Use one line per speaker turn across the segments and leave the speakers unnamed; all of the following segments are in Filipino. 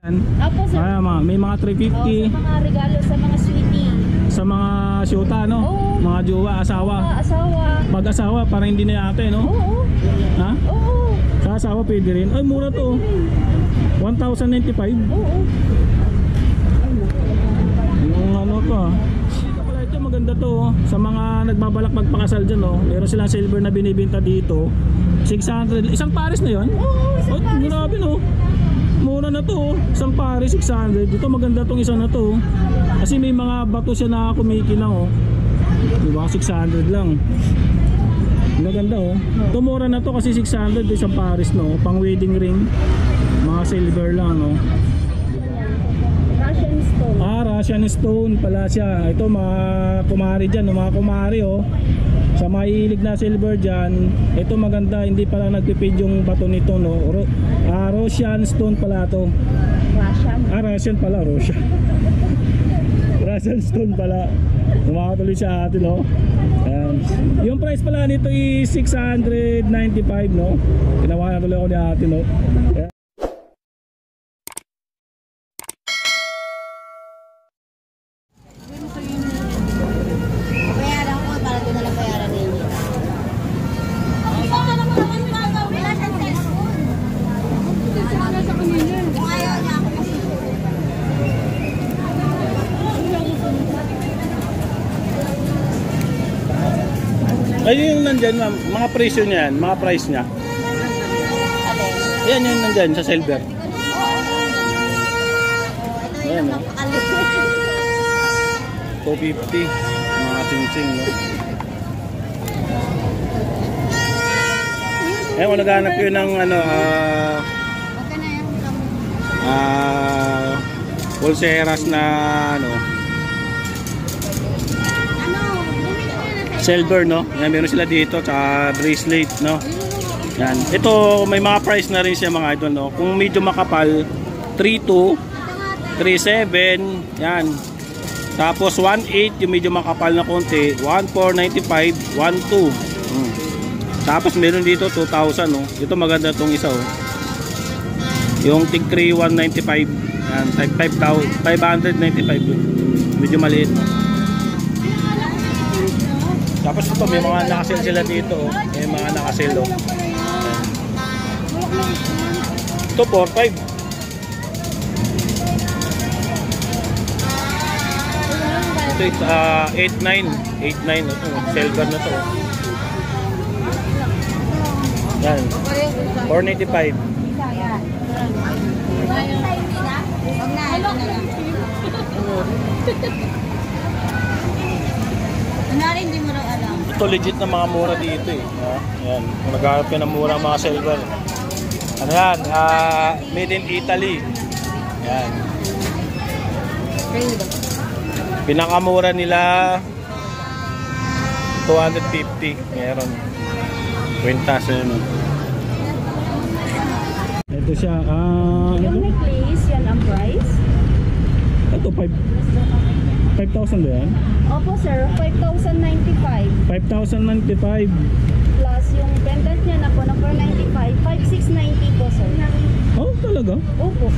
Apo, sir.
May mga 350.
Sa mga regalo sa mga sweetie.
Sa mga syota, no?
Oo.
Mga jowa, asawa.
Asawa.
Mag-asawa, parang hindi na yate, no?
Oo.
Ha?
Oo.
Sa asawa pwede rin. Ay, mura to. 1,095.
Oo.
Yung ano to, ha? Ito maganda to, oh. Sa mga nagbabalak magpakasal dyan, oh. Meron silang silver na binibenta dito. 600. Isang pares na yun?
Oo, isang pares.
Grabe, no? Mura na to, oh. Isang pares 600. Dito maganda tong isa na to, oh. Kasi may mga bato siya na kumikinang, oh. Diba? 600 lang. Maganda, oh. Ito mura na to kasi 600. Isang pares, no? Pang wedding ring. Mga silver lang, no?
Russian stone.
Russian stone pala siya. Ito mga kumari dyan, no? Mga kumari, oh. Sa mahilig na silver dyan, ito maganda. Hindi pala nagpipid yung bato nito, no? Russian stone pala to.
Russian.
Russian pala, Russian. Russian stone pala. Tumakatuloy siya atin, no? Ayan. Yung price pala nito is 695, no? Tinawakan tuloy ako ni atin, no? Ayan.
Bayaran ko para doon na lang bayaran ninyo.
Ayun yung nandyan, ma'am. Mga presyo niyan, mga price niya. Ayan yung nandyan sa silver. Ayan, no? 250. Mga sing-sing, no? Ayan, kung naghanap yun ng ano, pulseras na ano, silver, no? Yan, meron sila dito, tsaka bracelet, no? Yan. Ito, may mga price na rin siya, mga idol, no? Kung medyo makapal, 3.2, 3.7, yan. Tapos 1.8, yung medyo makapal na konti, 1.495, 1.2. Tapos meron dito 2,000, no? Ito maganda tong isa, oh. Yung tig 3.195, yan, tag 595 yun. Medyo maliit, no? Tapos ito, may mga nakasale sila dito, oh. May mga nakasale, oh. Ito 4.5. Ito 8.9. 8.9 ito, silver na to. Yan. 4.95.
Hindi mo lang alam.
Ito legit na mga mura dito, eh. Yan. Kung naghahanap ka ng mura mga silver. Ano yan? Made in Italy. Yan. Pinakamura nila 250. Meron. Kwintas yun. Ito siya.
Yung necklace, yan ang price.
Ito 5,000 ba yan?
Opo sir, 5,095.
5,095.
Plus yung pendant niya na po na 495, 5,690 po sir.
Oh, talaga?
Opo.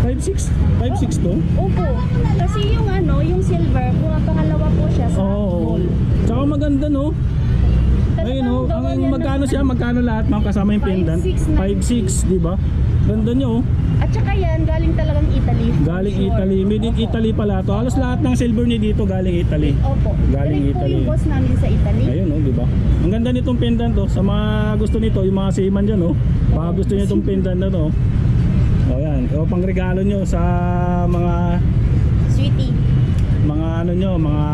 5,600? 5,600 to?
Opo. Kasi yung ano, yung silver, pangalawa po siya sa gold.
Tsaka maganda, no? Ayun, no? Magkano siya? Magkano lahat, ma'am? Kasama yung pendant? 5,600, di ba? Ganda niya, oh.
At saka yan, galing talagang Italy.
Galing Italy. Made in Italy pala to. Halos lahat ng silver niya dito galing Italy.
Opo.
Galing
Direct po
Italy.
yung boss namin sa Italy.
Ayun, no? Di ba? Ang ganda nitong pendant, to. Sa mga gusto nito, yung mga seaman dyan, no? Baka gusto niya itong pendant na to. O, yan. O, pang regalo nyo sa mga
Sweetie.
mga ano nyo, mga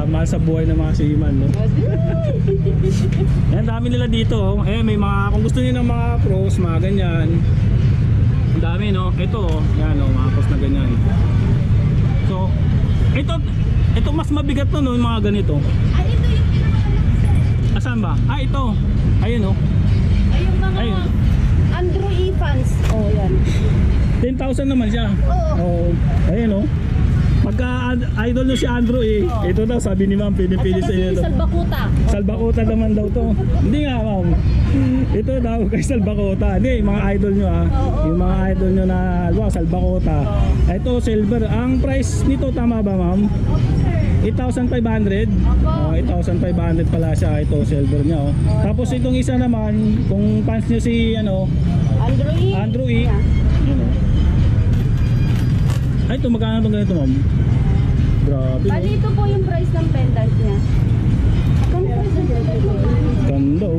mahal sa buhay ng mga seaman, no? Yan, dami nila dito, oh. May mga, kung gusto niyo ng mga cross, mga ganyan. Ang dami, no? Ito, oh. Yan, oh, mga cross na ganyan. So, ito mas mabigat to, no? Yung mga ganito.
Ito yung pinakamalaki.
Asan ba? Ito. Ayun, oh.
Ay, yung mga
Ayun.
Andrew E. fans. Oh, yan.
10,000 naman siya.
Oo.
Oh, ayun, oh. Pagka idol nyo si Andrew ito daw sabi ni ma'am, pinipili sa inyo.
Salbakuta.
Salbakuta naman daw to. Hindi nga ma'am. Ito daw kay Salbakuta. Hindi, mga idol nyo yung mga idol nyo na Salbakuta. Ito silver. Ang price nito tama ba ma'am? 8,500. 8,500 pala siya. Ito silver niya Tapos itong isa naman, kung fans nyo si Andrew E. Ay, ito magkano itong ganito ma'am? Grabe.
Bali, ito po yung price ng pendant niya.
Ganda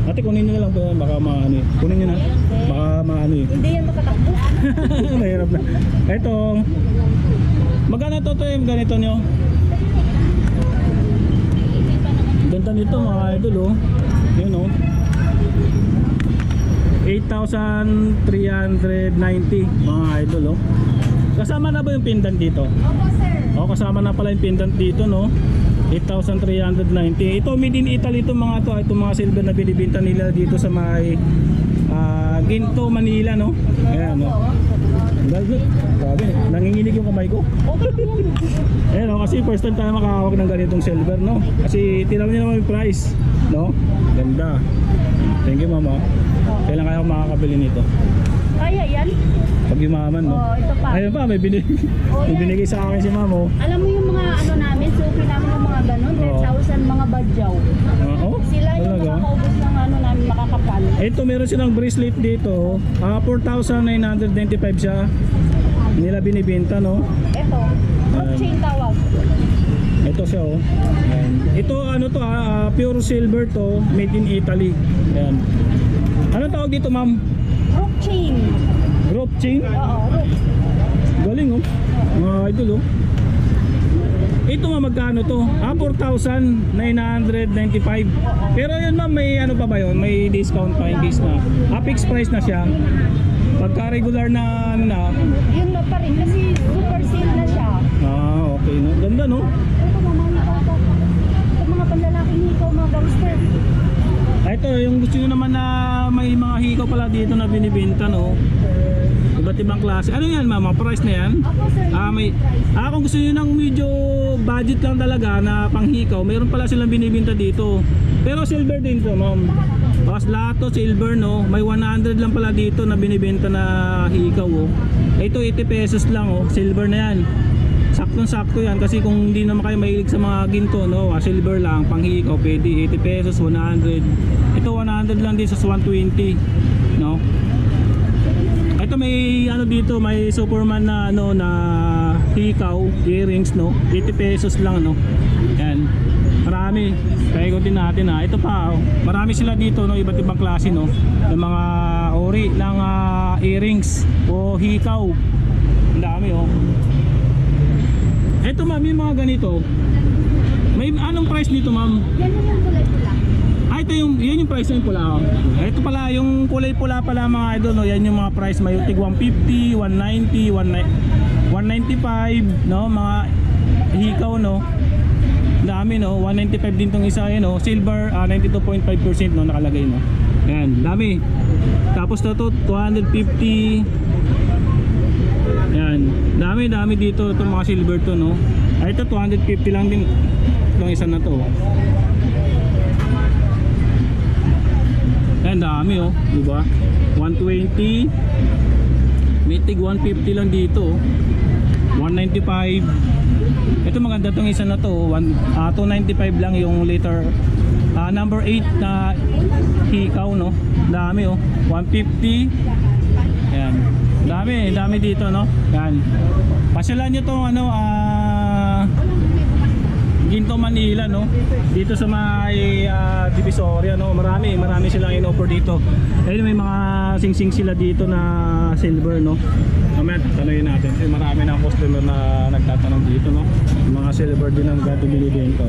Ate, kunin nyo na lang po yan. Baka maano Kunin nyo na. Baka maano
Hindi yan makatakbo.
Mahirap na. Ito. Magkano to ganito nyo? Ganda nito mga idol Yun 8,390 mga idol Kasama na ba yung pendant dito?
Opo, sir.
Kasama na pala yung pendant dito 8,390. Ito made in Italy itong mga to. Itong mga silver na binibenta nila dito sa may Ginto, Manila Ayan Grabe, nanginginig yung kamay ko. Ayan kasi first time tayo makahawak ng ganitong silver Kasi tinaman nyo naman yung price Ganda. Thank you mama. Kailan kaya ako makakabili nito?
Kaya yan?
Pag yumaman
ito pa.
Ayun pa, may binigay sa akin si mama
Alam mo yung mga namin, suki namin yung mga ganun, 10,000 mga badyaw. Sila yung makakaubos ng namin makakapal.
Ito meron silang bracelet dito 4,995 siya. Nila binibenta
Ito, rope chain tawag.
Ito siya Ayan. Ito pure silver to, made in Italy. Ayan. Ano tawag dito ma'am?
Rope chain.
Rope chain?
Oo, rope.
Galing mga idol Ito magkano to? 4,995. Pero yun ma'am, may ano pa ba yun? May discount pa in case na fixed price na siya. Pagka regular na
Yun na pa rin kasi super sale na siya.
Okay Ganda
Ito mga panlalaking hikaw, mga gangster.
Ito yung gusto nyo naman na may mga hikaw pala dito na binibenta Iba't ibang klase. Ano yan mama? Price na yan?
Ako sir,
kung gusto nyo ng medyo budget lang talaga na panghikaw, mayroon pala silang binibenta dito. Pero silver din to ma'am. Tapos lahat to silver may 100 lang pala dito na binibenta na hikaw Ito 80 pesos lang silver na yan. Saktong-sakto yan kasi kung hindi naman kayo mahilig sa mga ginto silver lang, panghikaw pwede 80 pesos, 100. Ito 100 lang din sa 120 Ito may dito, may Superman na na hikaw, earrings 80 pesos lang Yan. Marami. Paikutin natin Ito pa marami sila dito iba't ibang klase ng mga ori ng earrings o hikaw. Ang dami Ito ma'am, yung mga ganito. May anong price nito ma'am?
yan yung kulay pula.
Ito yan yung price ng pula Ito pala, yung kulay pula pala mga idol Yan yung mga price, may tig 150, 190, 195 mga hikaw Dami 195 din tong isa silver 92.5% nakalagay Yan, dami. Tapos na to 250. Yan, dami dito itong mga silver to ito 250 lang din itong isa na to Yan, dami diba? 120. May tig 150 lang dito 195. Ito maganda tong isa na to 295 lang yung liter number 8 na hikaw dami 150. Yan, dami dito yan. Pasyalan nyo tong Ginto, Manila dito sa may Divisoria marami silang in-offer dito. Ayun, may mga singsing sila dito na silver Mamaya tanungin natin kasi marami na customer na nagtatanong dito mga silver din ang binibenta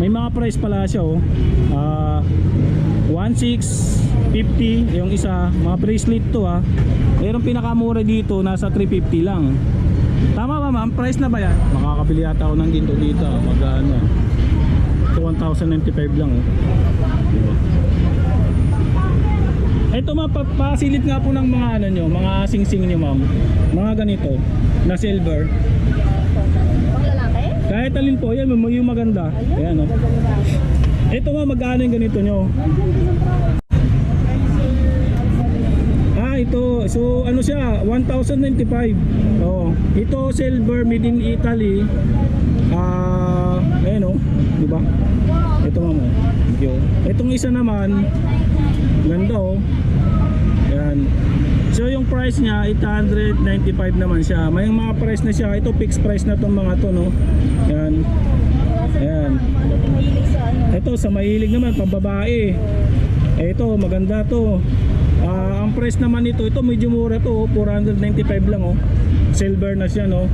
May mga price pala siya 1,650 yung isa, mga bracelet to Mayroong pinakamura dito nasa 350 lang. Tama ba ma'am? Price na ba yan? Makakabili yata ako ng ginto dito magkano ito 1,095 lang diba? Ito pasilip nga po ng mga ano nyo, mga sing-sing nyo ma'am. Mga ganito, na silver.
Pang lalaki?
Kahit alin po, yan yung maganda. Ayan o. Ito ma'am, magkano yung ganito nyo? Ito, so ano siya, 1,095. Oo. Ito silver made in Italy. Ayan o, di ba? Ito ma'am. Itong isa naman, ganda o. Ayan. So yung price niya 895 naman siya. May mga price na siya. Ito fixed price na tong mga to, no. Ayan. Ayan. Ito sa mahilig naman pambabae. Ito maganda to. Ang price naman nito, ito medyo mura to, 495 lang oh. Silver na siya, no.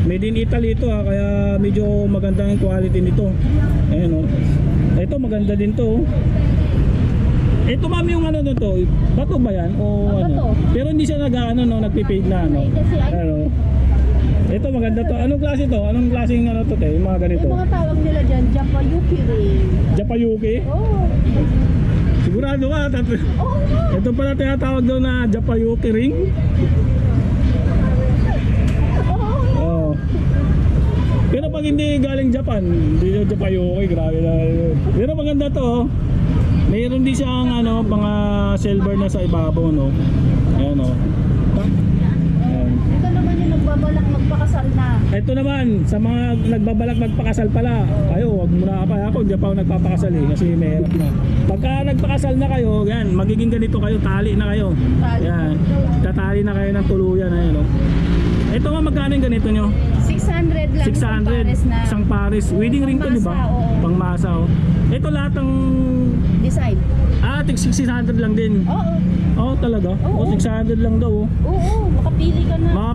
Made in Italy ito kaya medyo maganda ang quality nito. Ayan oh. Ito maganda din to. Ito ma'am yung ano na to, bato ba yan o ano? Pero hindi siya nag-ano, no, nagpi-fade na ano. Ano? Ito maganda to. Anong klase to? Anong klaseng ano to, te? Yung mga ganito.
Yung mga tawag nila dyan, Japayuki ring.
Japayuki?
Oo.
Sigurado ka? Ito pala tinatawag daw na Japayuki ring. Oh. Pero pag hindi galing Japan, hindi yung Japayuki, grabe na yun. Pero maganda to oh. Mayroon din siyang ano, mga silver na sa ibabaw, no. Ayan oh.
Ito naman yung nagbabalak magpakasal na.
Ito naman, sa mga nagbabalak magpakasal pala. Ayo, wag muna pa ako, hindi pa ako nagpapakasal eh, kasi mahirap na. Pagka nagpakasal na kayo, yan, magiging ganito kayo, tali na kayo. Yan, tatali na kayo ng tuluyan, ayun no. Ito nga, magkano yung ganito nyo?
600 lang.
600, isang pares. Wedding ring to, di ba? Pangmasa, oh. Ito lahat ng
design.
tig 600 lang din.
Oo.
Oo, talaga?
Oo.
600 lang daw, oh.
Oo, makapili ka na.
Mga